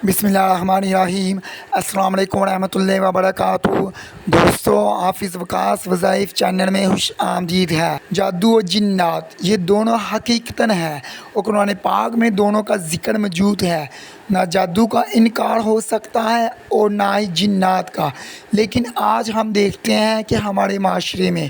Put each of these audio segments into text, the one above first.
بسم اللہ الرحمن الرحیم۔ السلام علیکم ورحمۃ اللہ وبرکاتہ۔ دوستو، حافظ وقاص وظائف چینل میں خوش آمدید ہے۔ جادو و جنات یہ دونوں حقیقتاً ہے اور قرآن پاک میں دونوں کا ذکر موجود ہے۔ نہ جادو کا انکار ہو سکتا ہے اور نہ ہی جنات کا، لیکن آج ہم دیکھتے ہیں کہ ہمارے معاشرے میں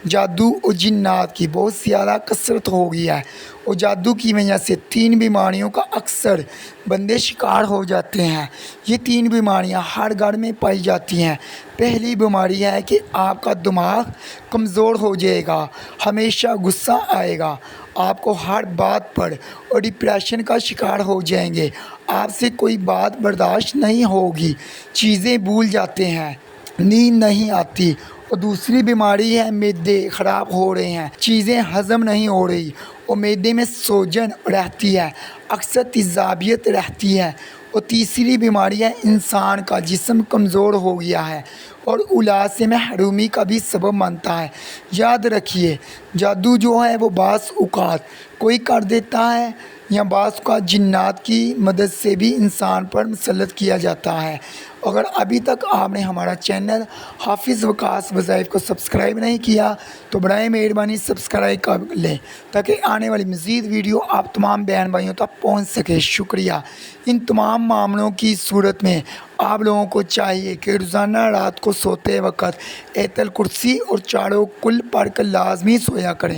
جادو اور جنات کی بہت زیادہ کثرت ہو گئی ہے، اور جادو کی وجہ سے 3 بیماریوں کا اکثر بندے شکار ہو جاتے ہیں۔ یہ 3 بیماریاں ہر گھر میں پائی جاتی ہیں۔ پہلی بیماری ہے کہ آپ کا دماغ کمزور ہو جائے گا، ہمیشہ غصہ آئے گا، آپ کو ہر بات پر اور ڈپریشن کا شکار ہو جائیں گے، آپ سے کوئی بات برداشت نہیں ہوگی، چیزیں بھول جاتے ہیں، نیند نہیں آتی۔ اور دوسری بیماری ہے معدے خراب ہو رہے ہیں، چیزیں ہضم نہیں ہو رہی اور معدے میں سوجن رہتی ہے، اکثر تیزابیت رہتی ہے۔ اور تیسری بیماری ہے انسان کا جسم کمزور ہو گیا ہے اور اولاد سے محرومی کا بھی سبب بنتا ہے۔ یاد رکھیے، جادو جو ہے وہ بعض اوقات کوئی کر دیتا ہے یا بعض اوقات جنات کی مدد سے بھی انسان پر مسلط کیا جاتا ہے۔ اگر ابھی تک آپ نے ہمارا چینل حافظ وقاص وظائف کو سبسکرائب نہیں کیا تو برائے مہربانی سبسکرائب کر لیں، تاکہ آنے والی مزید ویڈیو آپ تمام بہن بھائیوں تک پہنچ سکے۔ شکریہ۔ ان تمام معاملوں کی صورت میں آپ لوگوں کو چاہیے کہ روزانہ رات کو سوتے وقت آیت الکرسی اور چاروں کل پڑھ کر لازمی سویا کریں۔